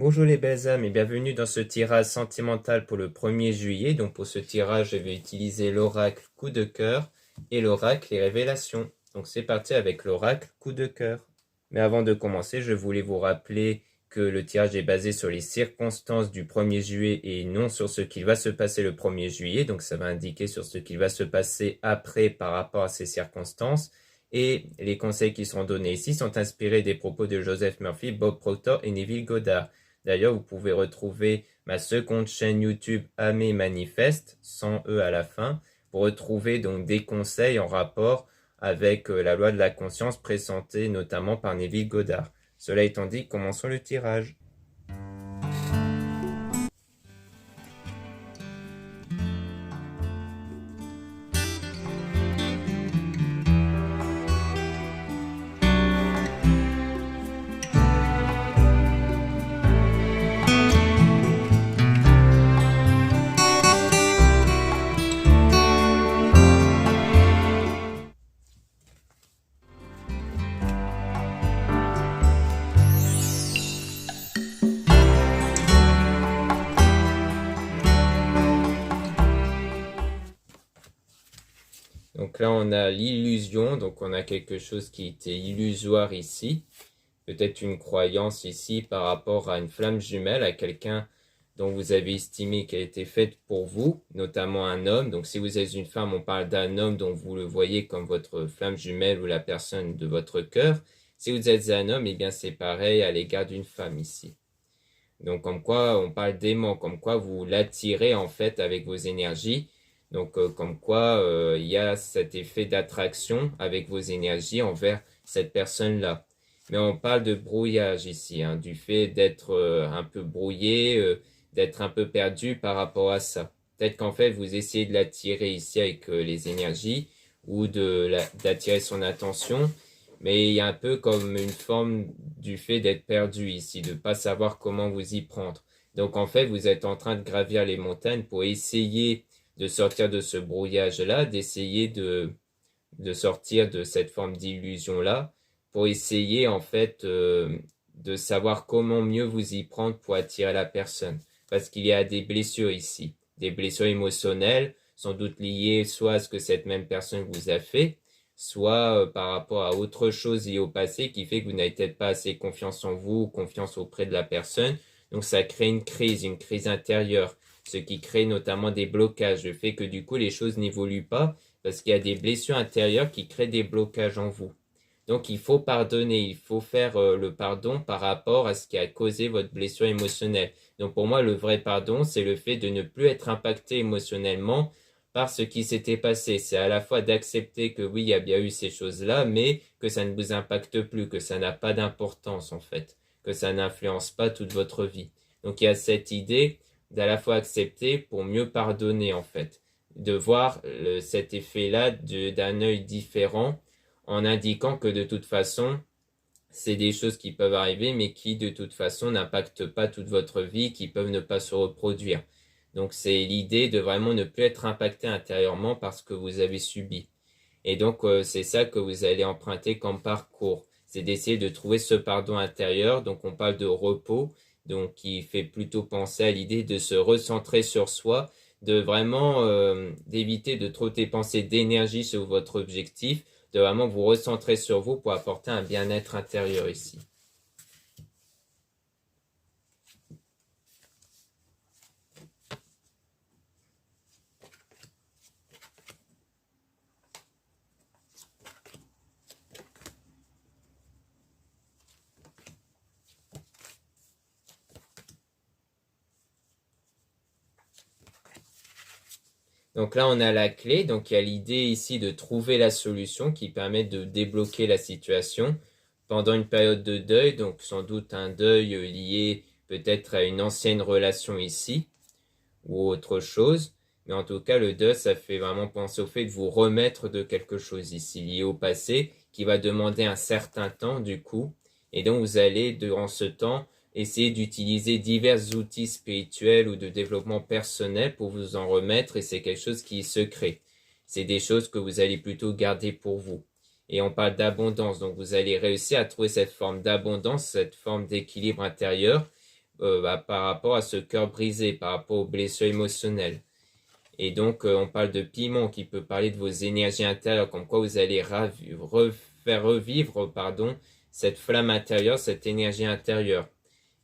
Bonjour les belles âmes et bienvenue dans ce tirage sentimental pour le 1er juillet. Donc pour ce tirage, je vais utiliser l'oracle coup de cœur et l'oracle les révélations. Donc c'est parti avec l'oracle coup de cœur. Mais avant de commencer, je voulais vous rappeler que le tirage est basé sur les circonstances du 1er juillet et non sur ce qu'il va se passer le 1er juillet. Donc ça va indiquer sur ce qu'il va se passer après par rapport à ces circonstances. Et les conseils qui seront donnés ici sont inspirés des propos de Joseph Murphy, Bob Proctor et Neville Goddard. D'ailleurs, vous pouvez retrouver ma seconde chaîne YouTube Amé Manifeste, sans E à la fin, pour retrouver donc des conseils en rapport avec la loi de la conscience présentée notamment par Neville Goddard. Cela étant dit, commençons le tirage. Donc là, on a l'illusion, donc on a quelque chose qui était illusoire ici. Peut-être une croyance ici par rapport à une flamme jumelle, à quelqu'un dont vous avez estimé qu'elle était faite pour vous, notamment un homme. Donc si vous êtes une femme, on parle d'un homme dont vous le voyez comme votre flamme jumelle ou la personne de votre cœur. Si vous êtes un homme, eh bien c'est pareil à l'égard d'une femme ici. Donc comme quoi on parle d'aimant, comme quoi vous l'attirez en fait avec vos énergies. Donc comme quoi il y a cet effet d'attraction avec vos énergies envers cette personne-là. Mais on parle de brouillage ici, hein, du fait d'être un peu brouillé, d'être un peu perdu par rapport à ça. Peut-être qu'en fait vous essayez de l'attirer ici avec les énergies ou d'attirer son attention. Mais il y a un peu comme une forme du fait d'être perdu ici, de ne pas savoir comment vous y prendre. Donc en fait, vous êtes en train de gravir les montagnes pour essayer de sortir de ce brouillage-là, d'essayer de sortir de cette forme d'illusion-là, pour essayer en fait de savoir comment mieux vous y prendre pour attirer la personne. Parce qu'il y a des blessures ici, des blessures émotionnelles, sans doute liées soit à ce que cette même personne vous a fait, soit par rapport à autre chose liée au passé qui fait que vous n'avez peut-être pas assez confiance en vous ou confiance auprès de la personne. Donc ça crée une crise intérieure, ce qui crée notamment des blocages, le fait que du coup les choses n'évoluent pas parce qu'il y a des blessures intérieures qui créent des blocages en vous. Donc il faut pardonner, il faut faire le pardon par rapport à ce qui a causé votre blessure émotionnelle. Donc pour moi, le vrai pardon, c'est le fait de ne plus être impacté émotionnellement par ce qui s'était passé. C'est à la fois d'accepter que oui, il y a bien eu ces choses-là, mais que ça ne vous impacte plus, que ça n'a pas d'importance en fait, que ça n'influence pas toute votre vie. Donc il y a cette idée d'à la fois accepter pour mieux pardonner en fait, de voir cet effet-là d'un œil différent en indiquant que de toute façon, c'est des choses qui peuvent arriver, mais qui de toute façon n'impactent pas toute votre vie, qui peuvent ne pas se reproduire. Donc c'est l'idée de vraiment ne plus être impacté intérieurement par ce que vous avez subi. Et donc c'est ça que vous allez emprunter comme parcours. C'est d'essayer de trouver ce pardon intérieur. Donc on parle de repos, donc qui fait plutôt penser à l'idée de se recentrer sur soi, de vraiment d'éviter de trop dépenser d'énergie sur votre objectif, de vraiment vous recentrer sur vous pour apporter un bien-être intérieur ici. Donc là, on a la clé. Donc il y a l'idée ici de trouver la solution qui permet de débloquer la situation pendant une période de deuil. Donc sans doute un deuil lié peut-être à une ancienne relation ici ou autre chose. Mais en tout cas, le deuil, ça fait vraiment penser au fait de vous remettre de quelque chose ici lié au passé qui va demander un certain temps du coup. Et donc vous allez, durant ce temps, essayez d'utiliser divers outils spirituels ou de développement personnel pour vous en remettre et c'est quelque chose qui est secret. C'est des choses que vous allez plutôt garder pour vous. Et on parle d'abondance, donc vous allez réussir à trouver cette forme d'abondance, cette forme d'équilibre intérieur, par rapport à ce cœur brisé, par rapport aux blessures émotionnelles. Et donc, on parle de piment qui peut parler de vos énergies intérieures, comme quoi vous allez faire revivre, pardon, cette flamme intérieure, cette énergie intérieure.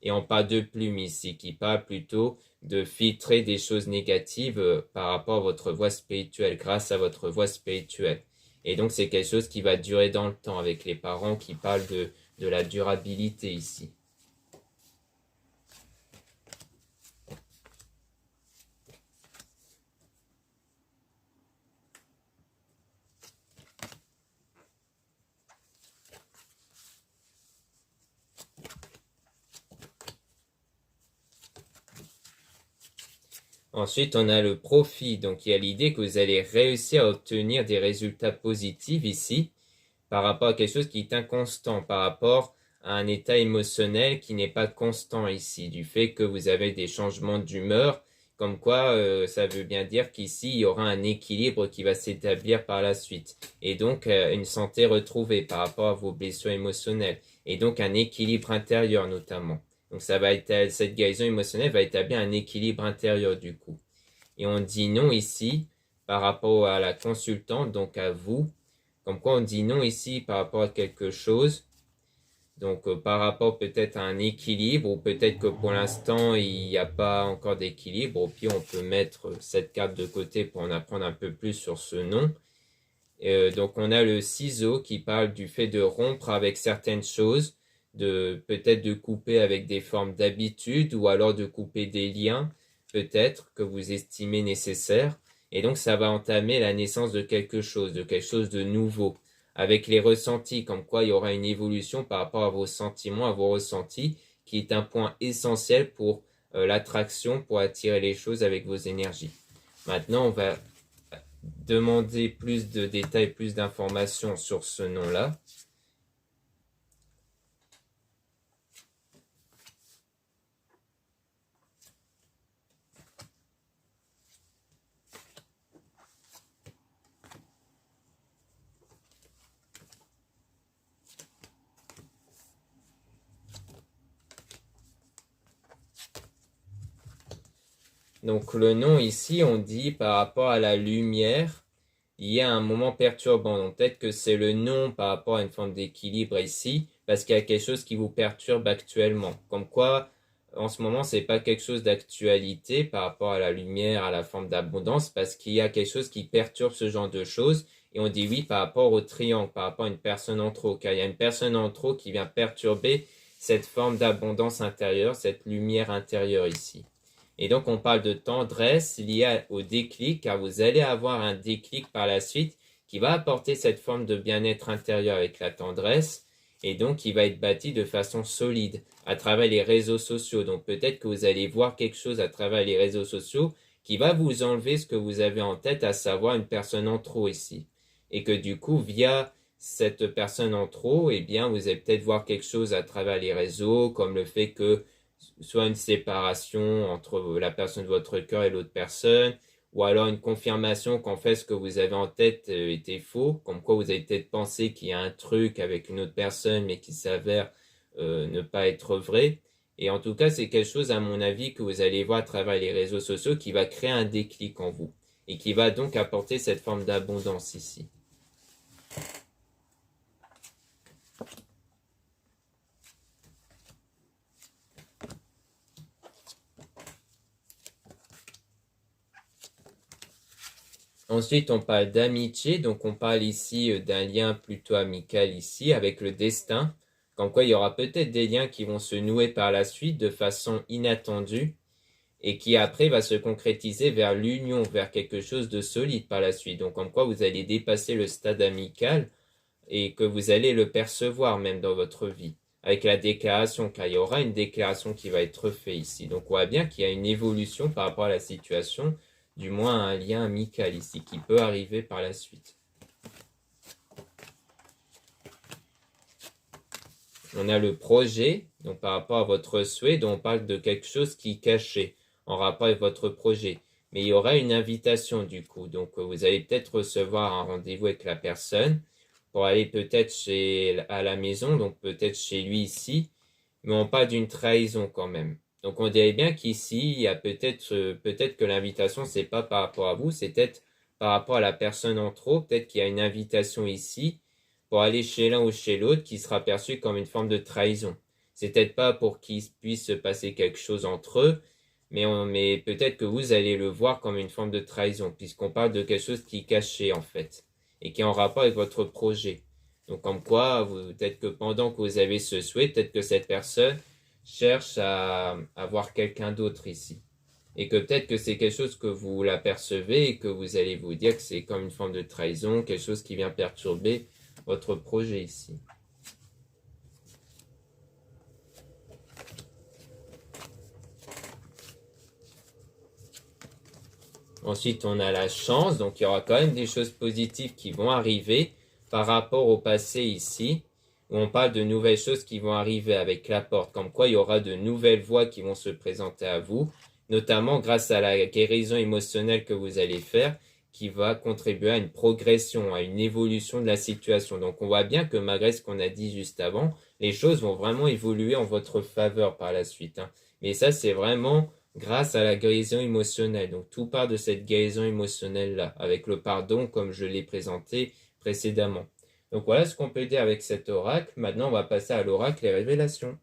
Et on parle de plume ici, qui parle plutôt de filtrer des choses négatives par rapport à votre voie spirituelle, grâce à votre voie spirituelle. Et donc, c'est quelque chose qui va durer dans le temps, avec les parents qui parlent de la durabilité ici. Ensuite, on a le profit. Donc, il y a l'idée que vous allez réussir à obtenir des résultats positifs ici par rapport à quelque chose qui est inconstant, par rapport à un état émotionnel qui n'est pas constant ici, du fait que vous avez des changements d'humeur, comme quoi ça veut bien dire qu'ici, il y aura un équilibre qui va s'établir par la suite. Et donc, une santé retrouvée par rapport à vos blessures émotionnelles. Et donc, un équilibre intérieur notamment. Donc ça va être, cette guérison émotionnelle va établir un équilibre intérieur du coup. Et on dit non ici par rapport à la consultante, donc à vous. Comme quoi on dit non ici par rapport à quelque chose. Donc par rapport peut-être à un équilibre ou peut-être que pour l'instant il n'y a pas encore d'équilibre. Au pire on peut mettre cette carte de côté pour en apprendre un peu plus sur ce non. Donc on a le ciseau qui parle du fait de rompre avec certaines choses, de peut-être de couper avec des formes d'habitude ou alors de couper des liens peut-être que vous estimez nécessaires. Et donc ça va entamer la naissance de quelque chose de nouveau, avec les ressentis, comme quoi il y aura une évolution par rapport à vos sentiments, à vos ressentis, qui est un point essentiel pour l'attraction, pour attirer les choses avec vos énergies. Maintenant, on va demander plus de détails, plus d'informations sur ce nom-là. Donc le nom ici, on dit par rapport à la lumière, il y a un moment perturbant. Donc peut-être que c'est le nom par rapport à une forme d'équilibre ici, parce qu'il y a quelque chose qui vous perturbe actuellement. Comme quoi, en ce moment, c'est pas quelque chose d'actualité par rapport à la lumière, à la forme d'abondance, parce qu'il y a quelque chose qui perturbe ce genre de choses. Et on dit oui par rapport au triangle, par rapport à une personne en trop, car il y a une personne en trop qui vient perturber cette forme d'abondance intérieure, cette lumière intérieure ici. Et donc, on parle de tendresse liée au déclic, car vous allez avoir un déclic par la suite qui va apporter cette forme de bien-être intérieur avec la tendresse, et donc qui va être bâti de façon solide à travers les réseaux sociaux. Donc, peut-être que vous allez voir quelque chose à travers les réseaux sociaux qui va vous enlever ce que vous avez en tête, à savoir une personne en trop ici. Et que du coup, via cette personne en trop, eh bien, vous allez peut-être voir quelque chose à travers les réseaux, comme le fait que soit une séparation entre la personne de votre cœur et l'autre personne, ou alors une confirmation qu'en fait ce que vous avez en tête était faux, comme quoi vous avez peut-être pensé qu'il y a un truc avec une autre personne, mais qui s'avère ne pas être vrai. Et en tout cas, c'est quelque chose, à mon avis, que vous allez voir à travers les réseaux sociaux qui va créer un déclic en vous et qui va donc apporter cette forme d'abondance ici. Ensuite, on parle d'amitié, donc on parle ici d'un lien plutôt amical ici avec le destin, comme quoi il y aura peut-être des liens qui vont se nouer par la suite de façon inattendue et qui après va se concrétiser vers l'union, vers quelque chose de solide par la suite. Donc comme quoi vous allez dépasser le stade amical et que vous allez le percevoir même dans votre vie avec la déclaration, car il y aura une déclaration qui va être faite ici. Donc on voit bien qu'il y a une évolution par rapport à la situation, du moins un lien amical ici qui peut arriver par la suite. On a le projet, donc par rapport à votre souhait, dont on parle de quelque chose qui est caché en rapport avec votre projet. Mais il y aura une invitation du coup, donc vous allez peut-être recevoir un rendez-vous avec la personne pour aller peut-être à la maison, donc peut-être chez lui ici, mais on parle d'une trahison quand même. Donc on dirait bien qu'ici, il y a peut-être que l'invitation, c'est pas par rapport à vous, c'est peut-être par rapport à la personne en trop. Peut-être qu'il y a une invitation ici pour aller chez l'un ou chez l'autre qui sera perçue comme une forme de trahison. C'est peut-être pas pour qu'il puisse se passer quelque chose entre eux, mais peut-être que vous allez le voir comme une forme de trahison, puisqu'on parle de quelque chose qui est caché en fait, et qui est en rapport avec votre projet. Donc comme quoi, peut-être que pendant que vous avez ce souhait, peut-être que cette personne cherche à voir quelqu'un d'autre ici. Et que peut-être que c'est quelque chose que vous l'apercevez et que vous allez vous dire que c'est comme une forme de trahison, quelque chose qui vient perturber votre projet ici. Ensuite, on a la chance, donc il y aura quand même des choses positives qui vont arriver par rapport au passé ici, où on parle de nouvelles choses qui vont arriver avec la porte, comme quoi il y aura de nouvelles voies qui vont se présenter à vous, notamment grâce à la guérison émotionnelle que vous allez faire, qui va contribuer à une progression, à une évolution de la situation. Donc on voit bien que malgré ce qu'on a dit juste avant, les choses vont vraiment évoluer en votre faveur par la suite, hein. Mais ça, c'est vraiment grâce à la guérison émotionnelle. Donc tout part de cette guérison émotionnelle-là, avec le pardon comme je l'ai présenté précédemment. Donc voilà ce qu'on peut dire avec cet oracle. Maintenant, on va passer à l'oracle et révélations.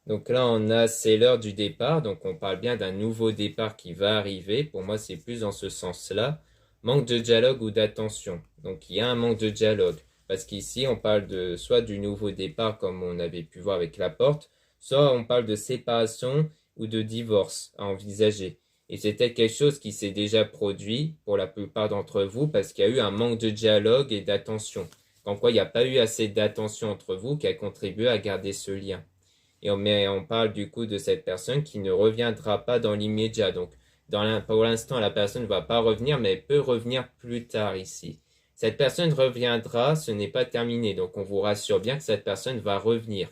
Donc là, c'est l'heure du départ. Donc on parle bien d'un nouveau départ qui va arriver. Pour moi, c'est plus dans ce sens-là. Manque de dialogue ou d'attention. Donc il y a un manque de dialogue. Parce qu'ici, on parle de soit du nouveau départ, comme on avait pu voir avec la porte, soit on parle de séparation ou de divorce à envisager. Et c'est peut-être quelque chose qui s'est déjà produit pour la plupart d'entre vous parce qu'il y a eu un manque de dialogue et d'attention. Comme quoi, il n'y a pas eu assez d'attention entre vous qui a contribué à garder ce lien. Et on parle du coup de cette personne qui ne reviendra pas dans l'immédiat. Donc, pour l'instant, la personne ne va pas revenir, mais elle peut revenir plus tard ici. Cette personne reviendra, ce n'est pas terminé. Donc, on vous rassure bien que cette personne va revenir.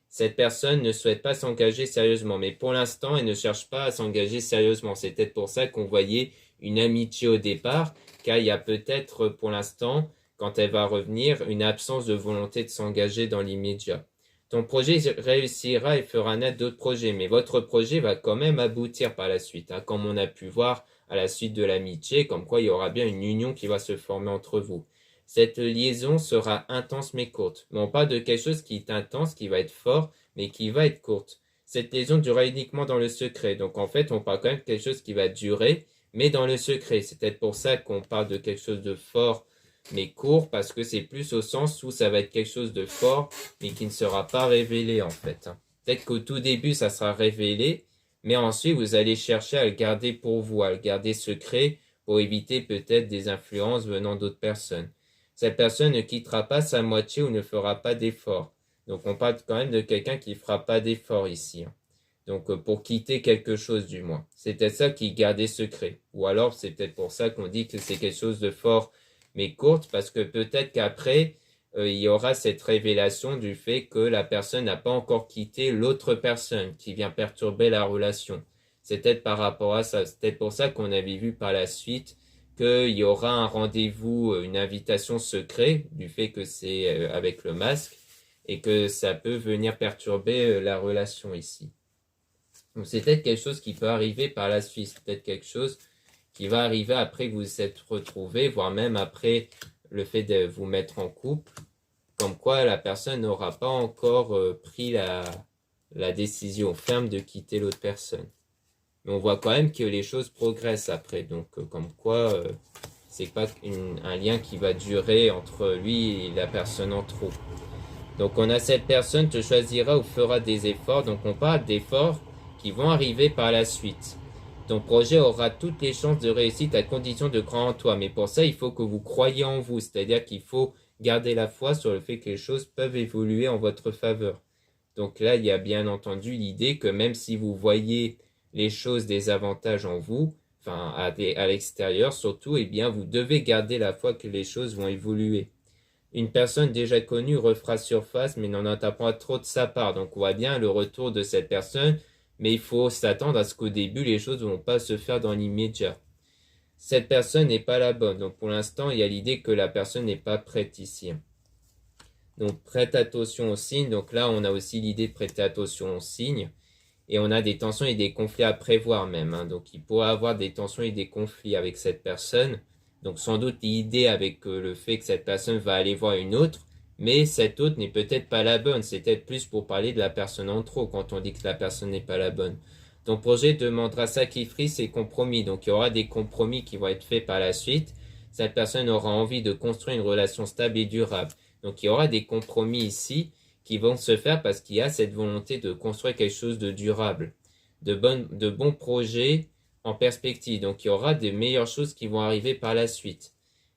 Cette personne ne souhaite pas s'engager sérieusement, mais pour l'instant, elle ne cherche pas à s'engager sérieusement. C'est peut-être pour ça qu'on voyait une amitié au départ, car il y a peut-être pour l'instant, quand elle va revenir, une absence de volonté de s'engager dans l'immédiat. Ton projet réussira et fera naître d'autres projets, mais votre projet va quand même aboutir par la suite, hein, comme on a pu voir à la suite de l'amitié, comme quoi il y aura bien une union qui va se former entre vous. Cette liaison sera intense mais courte. Mais on parle de quelque chose qui est intense, qui va être fort, mais qui va être courte. Cette liaison durera uniquement dans le secret. Donc en fait, on parle quand même de quelque chose qui va durer, mais dans le secret. C'est peut-être pour ça qu'on parle de quelque chose de fort, mais court, parce que c'est plus au sens où ça va être quelque chose de fort, mais qui ne sera pas révélé en fait. Peut-être qu'au tout début, ça sera révélé, mais ensuite, vous allez chercher à le garder pour vous, à le garder secret, pour éviter peut-être des influences venant d'autres personnes. Cette personne ne quittera pas sa moitié ou ne fera pas d'effort. Donc on parle quand même de quelqu'un qui ne fera pas d'effort ici. Donc pour quitter quelque chose du moins. C'est peut-être ça qui gardait secret. Ou alors c'est peut-être pour ça qu'on dit que c'est quelque chose de fort mais courte, parce que peut-être qu'après, il y aura cette révélation du fait que la personne n'a pas encore quitté l'autre personne qui vient perturber la relation. C'est peut-être par rapport à ça. C'est peut-être pour ça qu'on avait vu par la suite qu'il y aura un rendez-vous, une invitation secrète, du fait que c'est avec le masque, et que ça peut venir perturber la relation ici. Donc c'est peut-être quelque chose qui peut arriver par la suite. C'est peut-être quelque chose qui va arriver après que vous vous êtes retrouvés, voire même après le fait de vous mettre en couple, comme quoi la personne n'aura pas encore pris la décision ferme de quitter l'autre personne. Mais on voit quand même que les choses progressent après, donc comme quoi c'est pas un lien qui va durer entre lui et la personne en trop. Donc on a cette personne te choisira ou fera des efforts, donc on parle d'efforts qui vont arriver par la suite. Ton projet aura toutes les chances de réussite à condition de croire en toi. Mais pour ça, il faut que vous croyiez en vous. C'est-à-dire qu'il faut garder la foi sur le fait que les choses peuvent évoluer en votre faveur. Donc là, il y a bien entendu l'idée que même si vous voyez les choses des avantages en vous, enfin à l'extérieur surtout, eh bien vous devez garder la foi que les choses vont évoluer. Une personne déjà connue refera surface, mais n'en attend pas trop de sa part. Donc on voit bien le retour de cette personne, mais il faut s'attendre à ce qu'au début, les choses ne vont pas se faire dans l'immédiat. Cette personne n'est pas la bonne. Donc pour l'instant, il y a l'idée que la personne n'est pas prête ici. Donc prête attention aux signes. Donc là, on a aussi l'idée de prêter attention aux signes. Et on a des tensions et des conflits à prévoir même. Donc il pourrait avoir des tensions et des conflits avec cette personne. Donc sans doute l'idée avec le fait que cette personne va aller voir une autre, mais cette autre n'est peut-être pas la bonne. C'est peut-être plus pour parler de la personne en trop quand on dit que la personne n'est pas la bonne. Ton projet demandera sacrifice et compromis. Donc il y aura des compromis qui vont être faits par la suite. Cette personne aura envie de construire une relation stable et durable. Donc il y aura des compromis ici qui vont se faire parce qu'il y a cette volonté de construire quelque chose de durable, de bons projets en perspective. Donc il y aura des meilleures choses qui vont arriver par la suite.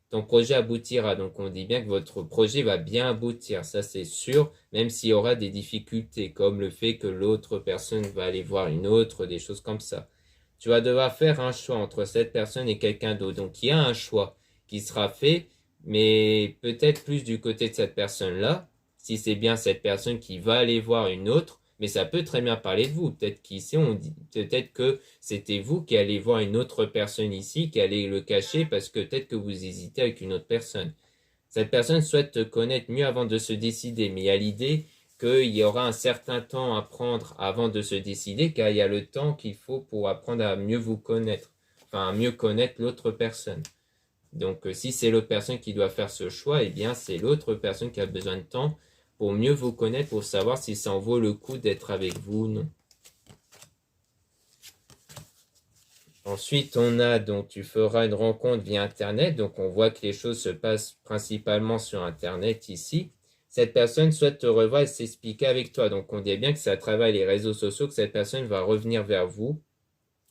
Ton projet aboutira. Donc on dit bien que votre projet va bien aboutir, ça c'est sûr, même s'il y aura des difficultés, comme le fait que l'autre personne va aller voir une autre, des choses comme ça. Tu vas devoir faire un choix entre cette personne et quelqu'un d'autre. Donc il y a un choix qui sera fait, mais peut-être plus du côté de cette personne-là, si c'est bien cette personne qui va aller voir une autre, mais ça peut très bien parler de vous. Peut-être qu'ici, peut-être que c'était vous qui allez voir une autre personne ici, qui allez le cacher parce que peut-être que vous hésitez avec une autre personne. Cette personne souhaite te connaître mieux avant de se décider, mais il y a l'idée qu'il y aura un certain temps à prendre avant de se décider, car il y a le temps qu'il faut pour apprendre à mieux vous connaître, enfin à mieux connaître l'autre personne. Donc si c'est l'autre personne qui doit faire ce choix, eh bien c'est l'autre personne qui a besoin de temps pour mieux vous connaître, pour savoir si ça en vaut le coup d'être avec vous ou non. Ensuite, on a donc, tu feras une rencontre via Internet. Donc, on voit que les choses se passent principalement sur Internet ici. Cette personne souhaite te revoir et s'expliquer avec toi. Donc, on dit bien que c'est à travers les réseaux sociaux que cette personne va revenir vers vous.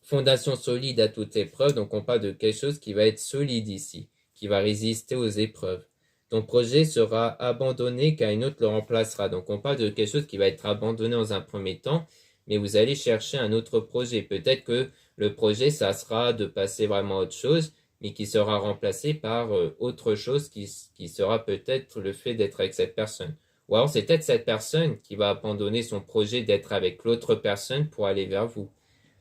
Fondation solide à toute épreuve. Donc, on parle de quelque chose qui va être solide ici, qui va résister aux épreuves. Ton projet sera abandonné car une autre le remplacera. Donc, on parle de quelque chose qui va être abandonné dans un premier temps, mais vous allez chercher un autre projet. Peut-être que le projet, ça sera de passer vraiment à autre chose, mais qui sera remplacé par autre chose qui sera peut-être le fait d'être avec cette personne. Ou alors c'est peut-être cette personne qui va abandonner son projet d'être avec l'autre personne pour aller vers vous.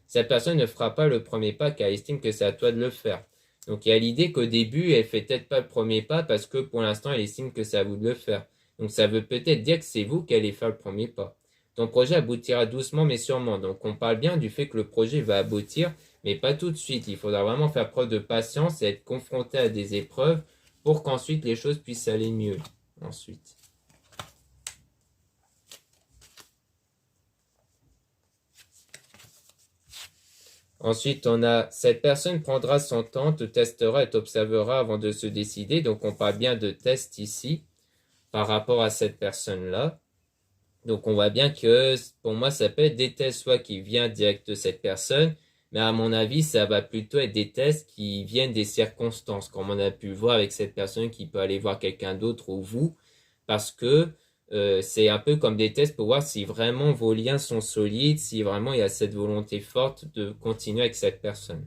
Cette personne ne fera pas le premier pas car elle estime que c'est à toi de le faire. Donc il y a l'idée qu'au début, elle fait peut-être pas le premier pas parce que pour l'instant, elle estime que c'est à vous de le faire. Donc ça veut peut-être dire que c'est vous qui allez faire le premier pas. Ton projet aboutira doucement mais sûrement. Donc on parle bien du fait que le projet va aboutir, mais pas tout de suite. Il faudra vraiment faire preuve de patience et être confronté à des épreuves pour qu'ensuite les choses puissent aller mieux. Ensuite. Ensuite, on a cette personne prendra son temps, te testera et t'observera avant de se décider. Donc on parle bien de test ici par rapport à cette personne-là. Donc on voit bien que pour moi ça peut être des tests soit qui viennent direct de cette personne, mais à mon avis ça va plutôt être des tests qui viennent des circonstances, comme on a pu le voir avec cette personne qui peut aller voir quelqu'un d'autre ou vous, parce que c'est un peu comme des tests pour voir si vraiment vos liens sont solides, si vraiment il y a cette volonté forte de continuer avec cette personne.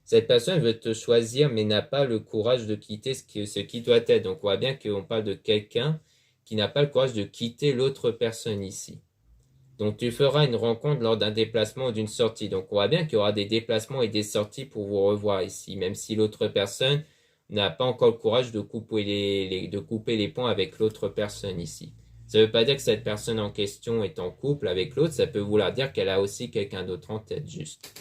Cette personne veut te choisir mais n'a pas le courage de quitter ce qui doit être. Donc on voit bien qu'on parle de quelqu'un qui n'a pas le courage de quitter l'autre personne ici. Donc tu feras une rencontre lors d'un déplacement ou d'une sortie. Donc on voit bien qu'il y aura des déplacements et des sorties pour vous revoir ici, même si l'autre personne n'a pas encore le courage de couper les ponts avec l'autre personne ici. Ça ne veut pas dire que cette personne en question est en couple avec l'autre, ça peut vouloir dire qu'elle a aussi quelqu'un d'autre en tête, juste.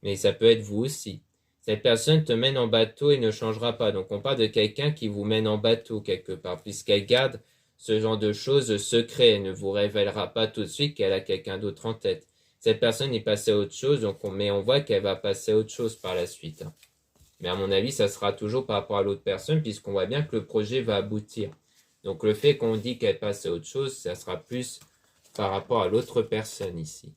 Mais ça peut être vous aussi. Cette personne te mène en bateau et ne changera pas. Donc on parle de quelqu'un qui vous mène en bateau quelque part, puisqu'elle garde ce genre de choses secret. Elle ne vous révélera pas tout de suite qu'elle a quelqu'un d'autre en tête. Cette personne est passée à autre chose, mais on voit qu'elle va passer à autre chose par la suite. Mais à mon avis, ça sera toujours par rapport à l'autre personne, puisqu'on voit bien que le projet va aboutir. Donc le fait qu'on dit qu'elle passe à autre chose, ça sera plus par rapport à l'autre personne ici.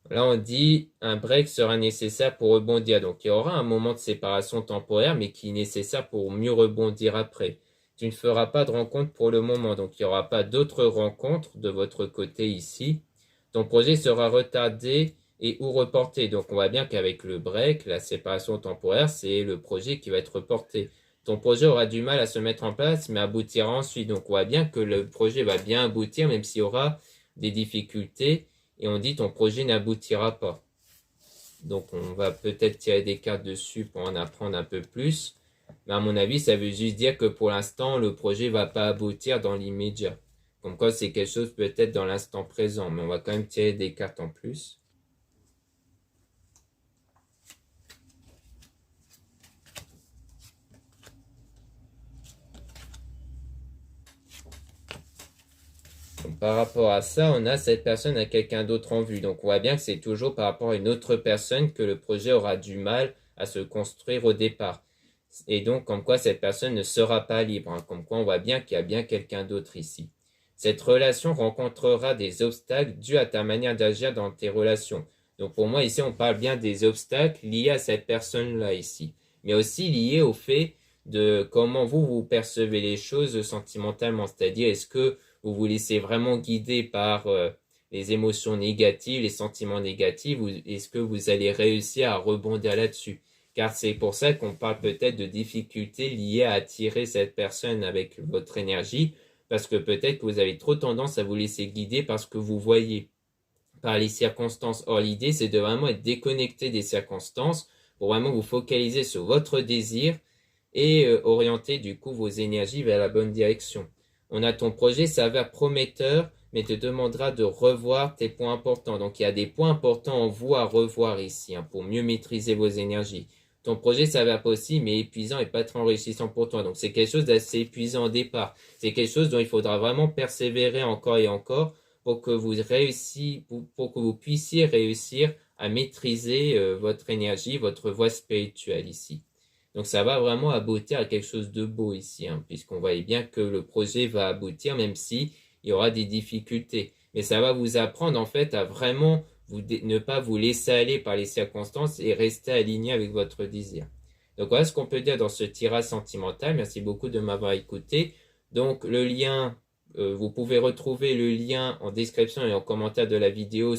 Là, on dit un break sera nécessaire pour rebondir. Donc, il y aura un moment de séparation temporaire, mais qui est nécessaire pour mieux rebondir après. tu ne feras pas de rencontre pour le moment. Donc, il n'y aura pas d'autres rencontres de votre côté ici. Ton projet sera retardé et ou reporté. Donc, on voit bien qu'avec le break, la séparation temporaire, c'est le projet qui va être reporté. Ton projet aura du mal à se mettre en place, mais aboutira ensuite. Donc, on voit bien que le projet va bien aboutir, même s'il y aura des difficultés. Et on dit ton projet n'aboutira pas. Donc, on va peut-être tirer des cartes dessus pour en apprendre un peu plus. Mais à mon avis, ça veut juste dire que pour l'instant, le projet va pas aboutir dans l'immédiat. Comme quoi, c'est quelque chose peut-être dans l'instant présent. Mais on va quand même tirer des cartes en plus. Donc, par rapport à ça, on a cette personne à quelqu'un d'autre en vue. Donc, on voit bien que c'est toujours par rapport à une autre personne que le projet aura du mal à se construire au départ. Et donc, comme quoi cette personne ne sera pas libre. Hein. Comme quoi, on voit bien qu'il y a bien quelqu'un d'autre ici. Cette relation rencontrera des obstacles dus à ta manière d'agir dans tes relations. Donc, pour moi, ici, on parle bien des obstacles liés à cette personne-là ici. Mais aussi liés au fait de comment vous percevez les choses sentimentalement. C'est-à-dire, est-ce que vous vous laissez vraiment guider par les émotions négatives, les sentiments négatifs, ou est-ce que vous allez réussir à rebondir là-dessus? Car c'est pour ça qu'on parle peut-être de difficultés liées à attirer cette personne avec votre énergie, parce que peut-être que vous avez trop tendance à vous laisser guider par ce que vous voyez, par les circonstances. Or, l'idée, c'est de vraiment être déconnecté des circonstances pour vraiment vous focaliser sur votre désir et orienter du coup vos énergies vers la bonne direction. On a ton projet s'avère prometteur, mais te demandera de revoir tes points importants. Donc, il y a des points importants en vous à revoir ici, hein, pour mieux maîtriser vos énergies. Ton projet s'avère possible, mais épuisant et pas très enrichissant pour toi. Donc, c'est quelque chose d'assez épuisant au départ. C'est quelque chose dont il faudra vraiment persévérer encore et encore pour que vous puissiez réussir à maîtriser votre énergie, votre voie spirituelle ici. Donc ça va vraiment aboutir à quelque chose de beau ici, hein, puisqu'on voit bien que le projet va aboutir, même si il y aura des difficultés. Mais ça va vous apprendre en fait à vraiment ne pas vous laisser aller par les circonstances et rester aligné avec votre désir. Donc voilà ce qu'on peut dire dans ce tirage sentimental. Merci beaucoup de m'avoir écouté. Donc le lien, vous pouvez retrouver le lien en description et en commentaire de la vidéo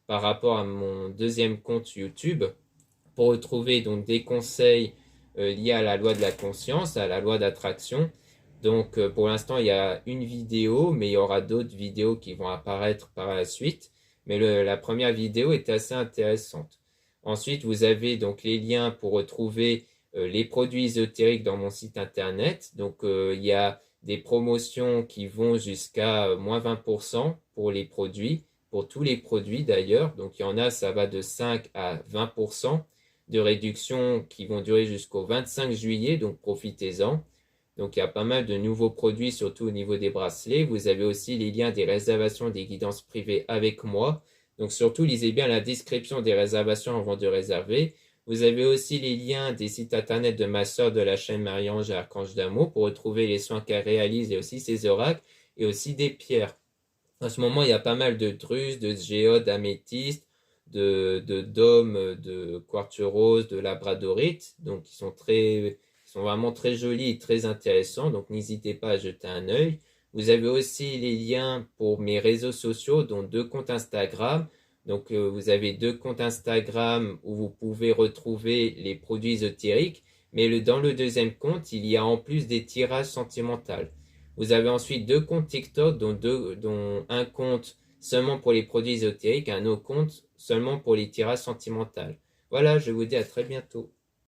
par rapport à mon deuxième compte YouTube, pour retrouver donc des conseils liés à la loi de la conscience, à la loi d'attraction. Donc pour l'instant, il y a une vidéo, mais il y aura d'autres vidéos qui vont apparaître par la suite. Mais la première vidéo est assez intéressante. Ensuite, vous avez donc les liens pour retrouver les produits ésotériques dans mon site internet. Donc il y a des promotions qui vont jusqu'à moins 20% pour les produits, pour tous les produits d'ailleurs. Donc il y en a, ça va de 5 à 20% de réduction qui vont durer jusqu'au 25 juillet, donc profitez-en. Donc il y a pas mal de nouveaux produits, surtout au niveau des bracelets. Vous avez aussi les liens des réservations des guidances privées avec moi. Donc surtout, lisez bien la description des réservations avant de réserver. Vous avez aussi les liens des sites internet de ma sœur de la chaîne Marie-Ange et Archange d'Amour pour retrouver les soins qu'elle réalise et aussi ses oracles et aussi des pierres. En ce moment, il y a pas mal de drus, de géodes, d'améthystes, de dômes, de quartz rose, de labradorite, donc ils sont vraiment très jolis et très intéressants, donc n'hésitez pas à jeter un œil. Vous avez aussi les liens pour mes réseaux sociaux, dont 2 comptes Instagram. Donc vous avez 2 comptes Instagram où vous pouvez retrouver les produits ésotériques, mais dans le deuxième compte, il y a en plus des tirages sentimentaux. Vous avez ensuite 2 comptes TikTok, dont un compte seulement pour les produits ésotériques, un autre compte seulement pour les tirages sentimentaux. Voilà, je vous dis à très bientôt.